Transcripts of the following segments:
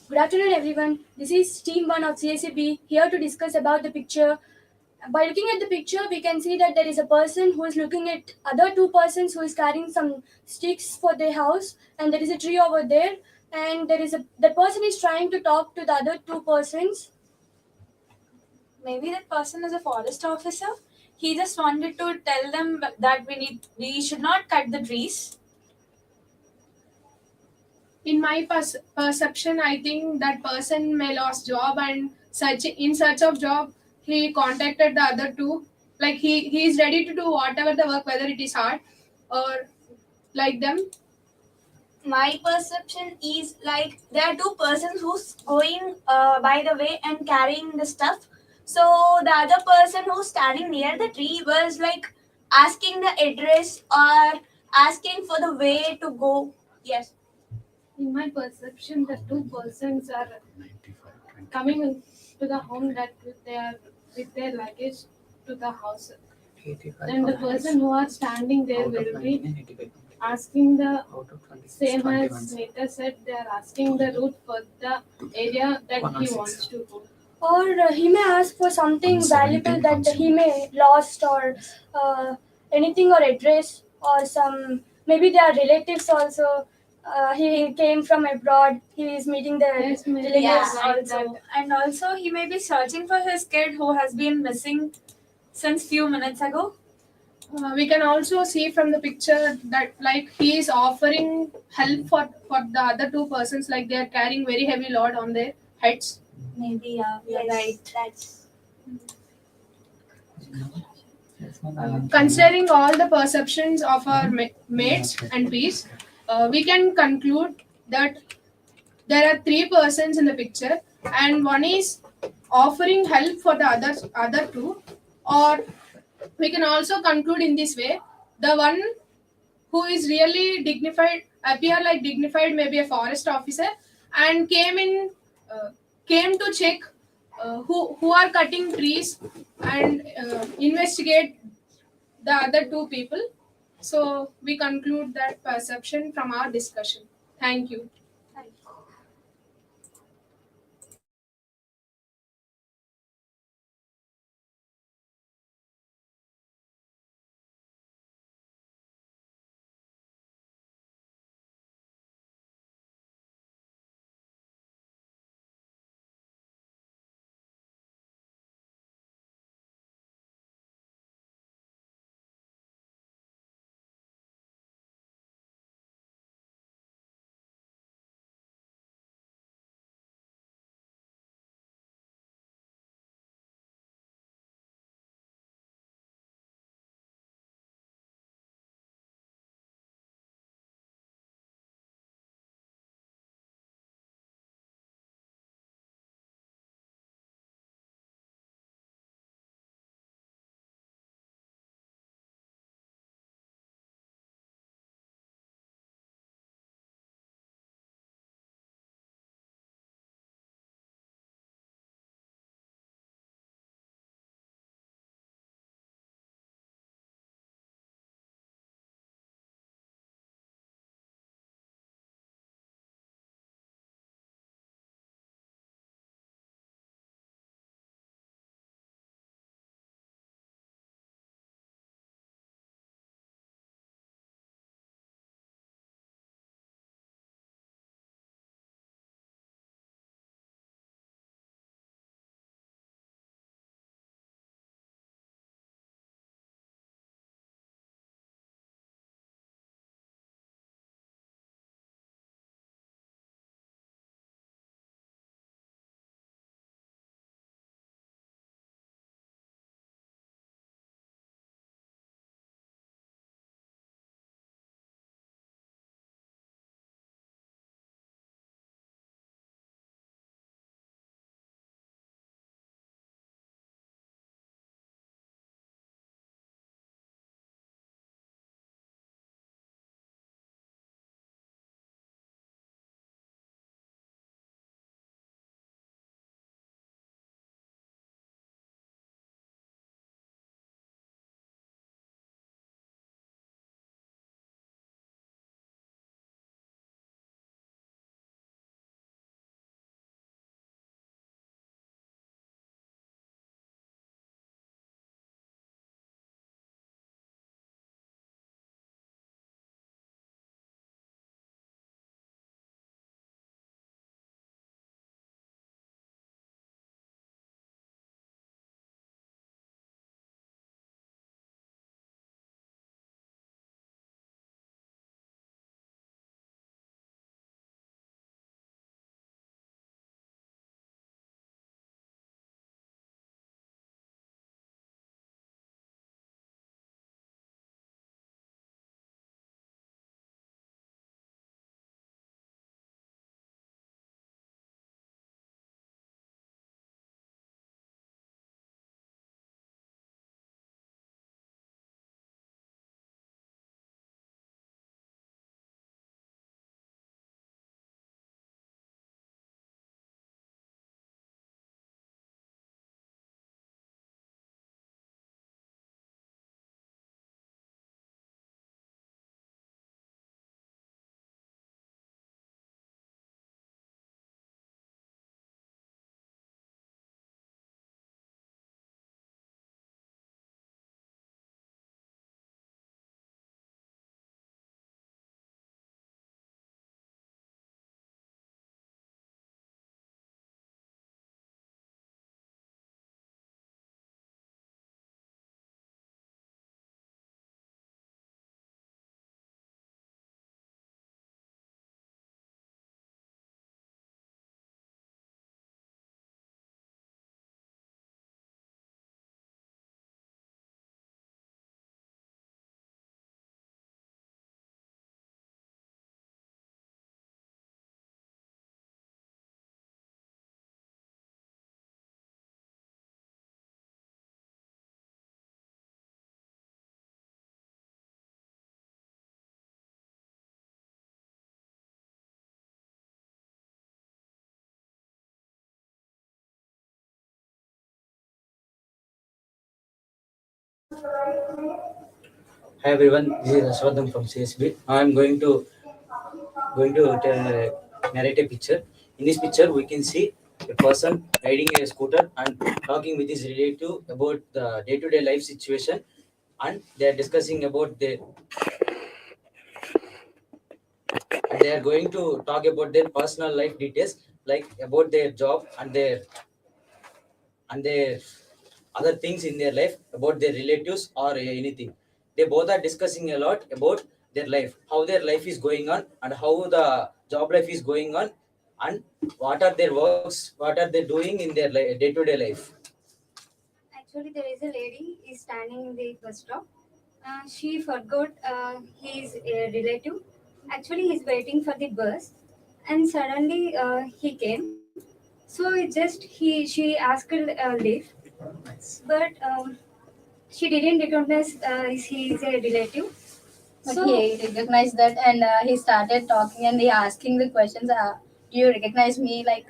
Good afternoon, everyone. This is Team 1 of CSE-B here to discuss about the picture. By looking at the picture, we can see that there is a person who is looking at other two persons who is carrying some sticks for their house, and there is a tree over there. And the person is trying to talk to the other two persons. Maybe that person is a forest officer. He just wanted to tell them that we should not cut the trees. In my perception, I think that person may lost job and search of job. He contacted the other two. Like he is ready to do whatever the work, whether it is hard or like them. My perception is like there are two persons who's going by the way and carrying the stuff. So the other person who's standing near the tree was like asking the address or asking for the way to go. Yes. In my perception, the two persons are coming to the home that they are with their luggage to the house. And the person who are standing there will be asking the same as Nita said, they are asking the route for the area that he wants to go. Or he may ask for something valuable that he may lost, or anything, or address, or some, maybe they are relatives also. He came from abroad. He is meeting the Yes, maybe. relatives Yeah, also. also. And also he may be searching for his kid who has been missing since few minutes ago. We can also see from the picture that like he is offering help for the other two persons, like they are carrying very heavy load on their heads. Maybe yeah, Yes. right. That's Considering all the perceptions of our mates and peers, we can conclude that there are three persons in the picture, and one is offering help for the other two, or we can also conclude in this way: the one who is really dignified, appear like dignified, maybe a forest officer, and uh, came to check who are cutting trees and investigate the other two people. So we conclude that perception from our discussion. Thank you. Hi everyone, this is Ashwadam from CSE-B. Now I'm going to narrate a picture. In this picture, we can see a person riding a scooter and talking with his relative about the day-to-day life situation, and they are discussing about they are going to talk about their personal life details, like about their job and their other things in their life, about their relatives or anything. They both are discussing a lot about their life, how their life is going on, and how the job life is going on, and what are their works, what are they doing in their day-to-day life. Actually, there is a lady is standing in the bus stop. She forgot his relative. Actually, he's waiting for the bus, and suddenly he came. So it just she asked a lift, but she didn't recognize he is a relative. But so he recognized that, and he started talking, and he asking the questions. Do you recognize me? Like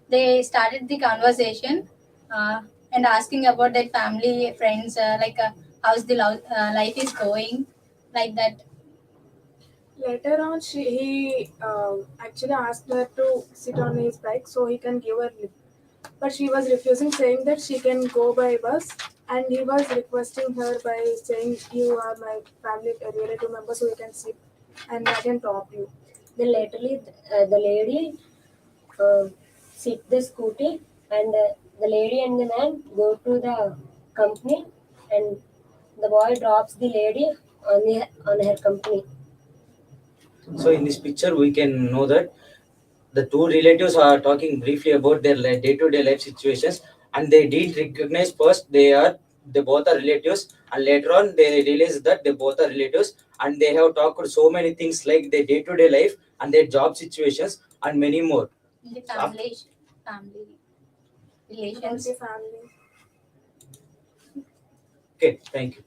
they started the conversation, and asking about their family, friends, how's the life is going, like that. Later on, he actually asked her to sit on his bike so he can give her lift. But she was refusing, saying that she can go by bus. And he was requesting her by saying, "You are my family relative member, so you can sit and I can talk to you." Then laterally, the lady uh, sit the scooty, and the lady and the man go to the company, and the boy drops the lady on her company. So in this picture, we can know that the two relatives are talking briefly about their day-to-day life situations, and they did recognize first they both are relatives, and later on they realize that they both are relatives, and they have talked so many things like their day-to-day life and their job situations and many more. The family About relations. the family. Okay, thank you.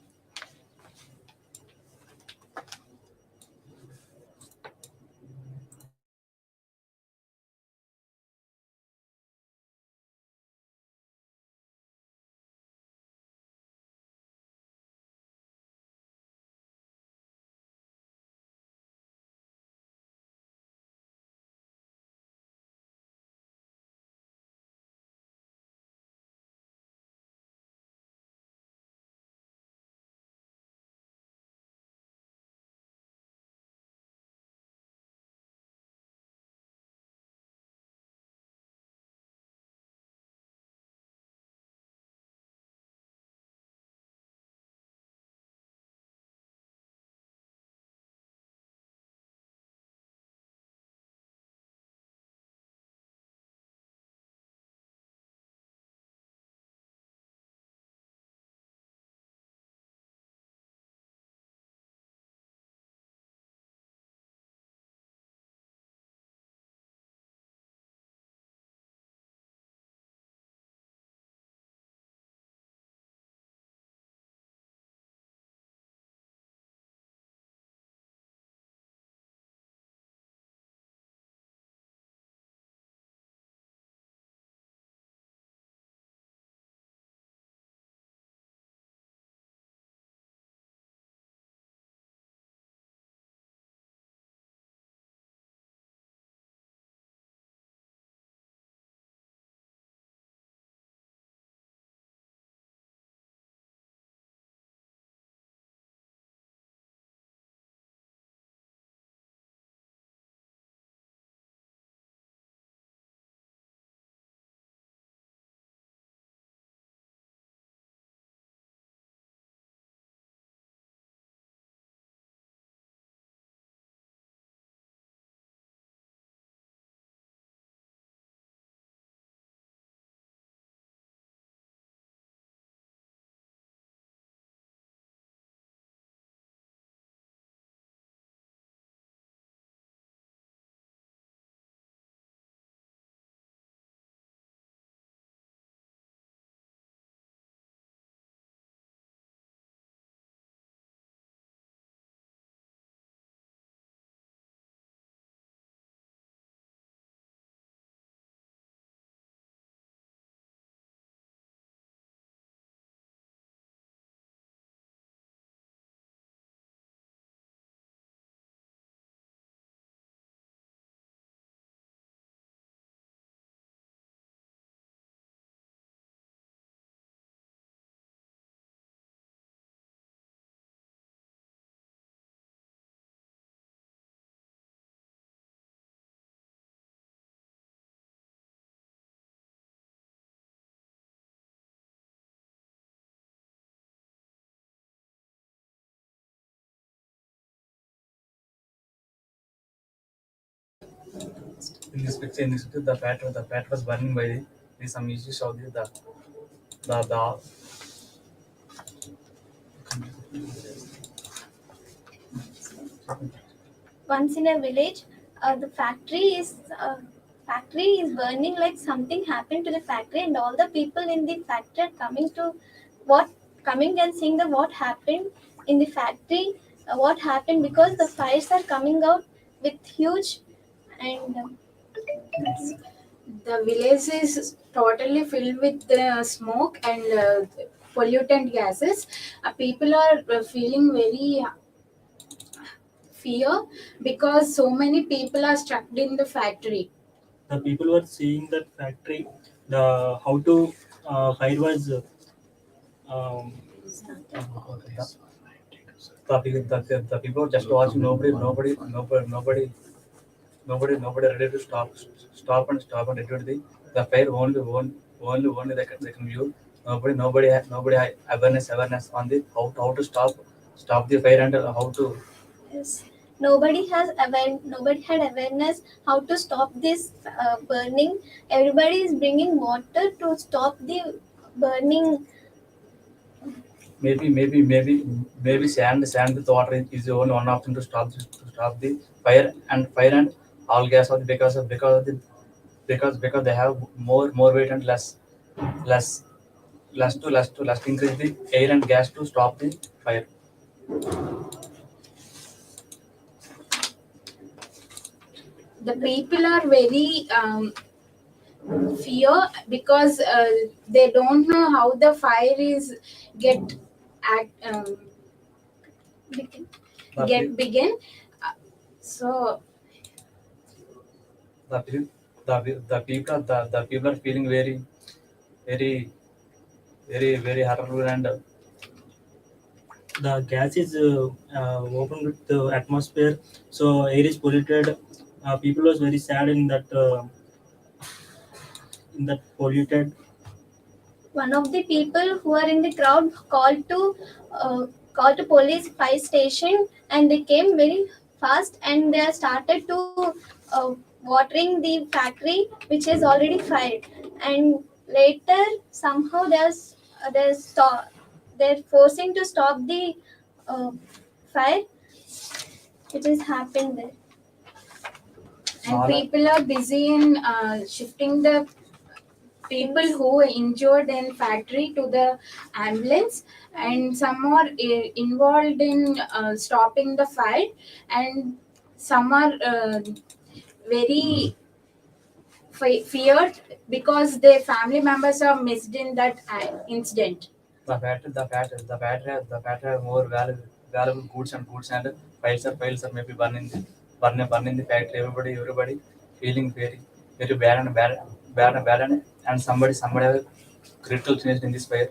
In this picture, the fat was burning by some issues of the Once in a village, the factory is burning, like something happened to the factory, and all the people in the factory are what coming and seeing the what happened in the factory, what happened, because the fires are coming out with huge and The village is totally filled with smoke and pollutant gases. People are feeling very fear because so many people are stuck in the factory. the people were seeing that factory, the how to fire was the people were just watching. Nobody ready to stop and ready to the fire only they can view. Nobody had awareness on the how to stop the fire and how to. yes, nobody had awareness how to stop this burning. Everybody is bringing water to stop the burning. Maybe sand with water is the only one option to stop the fire and all gas of the because they have more weight and less less to increase the air and gas to stop the fire. The people are very fear because they don't know how the fire is get act, get begin. So The the people are feeling very very horrible and the gas is open with the atmosphere, so air is polluted. People was very sad in that polluted. One of the people who are in the crowd uh, called to police fire station, and they came very fast, and they started to watering the factory which is already fired. And later somehow they're forcing to stop the fire which has happened there. and people are busy in shifting the people who are injured in factory to the ambulance, and some are involved in stopping the fire, and some are very feared because their family members are missed in that incident. The factory have more valuable goods and files are maybe burn in the factory. Everybody feeling very bad and somebody have a critical change in this fire.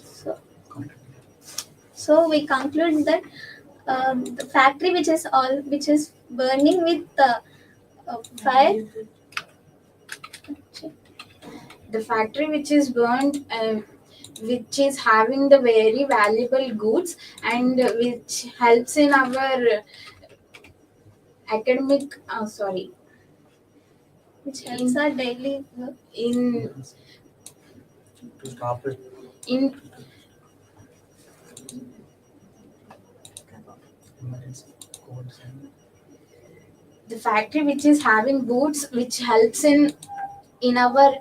So, so we conclude that the factory which is burning with fire. The factory which is burned, which is having the very valuable goods and which helps in our academic Which helps our daily work. in To stop it. in Emergency codes and the factory which is having goods which helps in our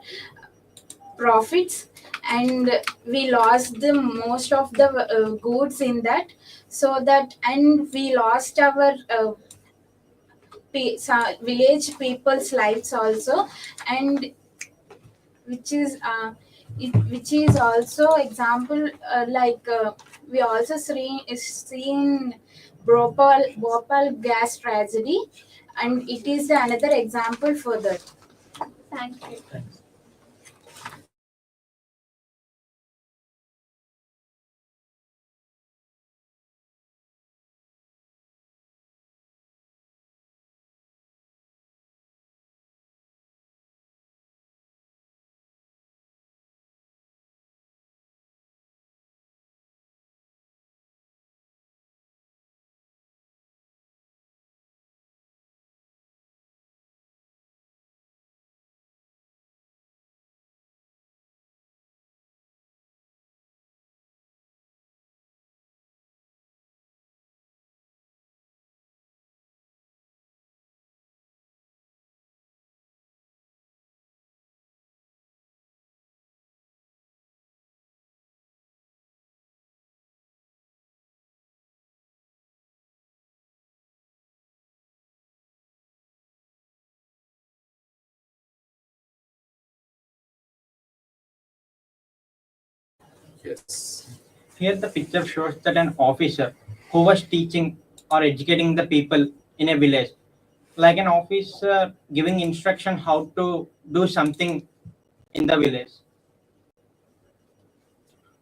profits, and we lost the most of the goods in that, so that, and we lost our village people's lives also, and which is which is also example, we also seen Bhopal gas tragedy, and it is another example for that. Thank you. Thanks. Yes. Here the picture shows that an officer who was teaching or educating the people in a village, like an officer giving instruction how to do something in the village.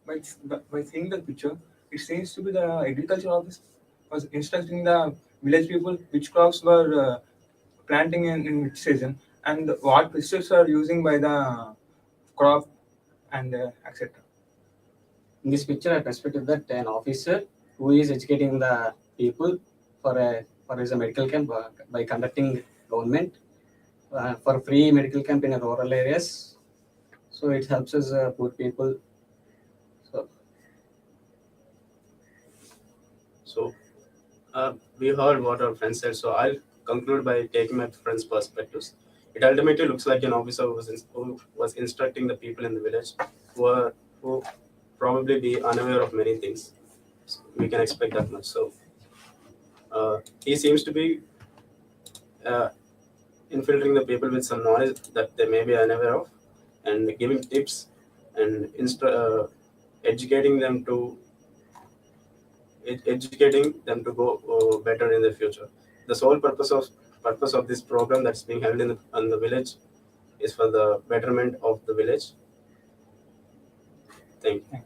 By seeing the picture, it seems to be the agriculture office was instructing the village people which crops were planting in which season and what pesticides are using by the crop and etc. In this picture, I perspective that an officer who is educating the people for a medical camp by conducting government for free medical camp in rural areas. So it helps us poor people. So So we heard what our friends said, so I'll conclude by taking my friend's perspectives. It ultimately looks like an officer who was instructing the people in the village who probably be unaware of many things. So we can expect that much. So he seems to be infiltrating the people with some knowledge that they may be unaware of, and giving tips and educating them to go better in the future. The sole purpose of this program that's being held in the village is for the betterment of the village. Thank you.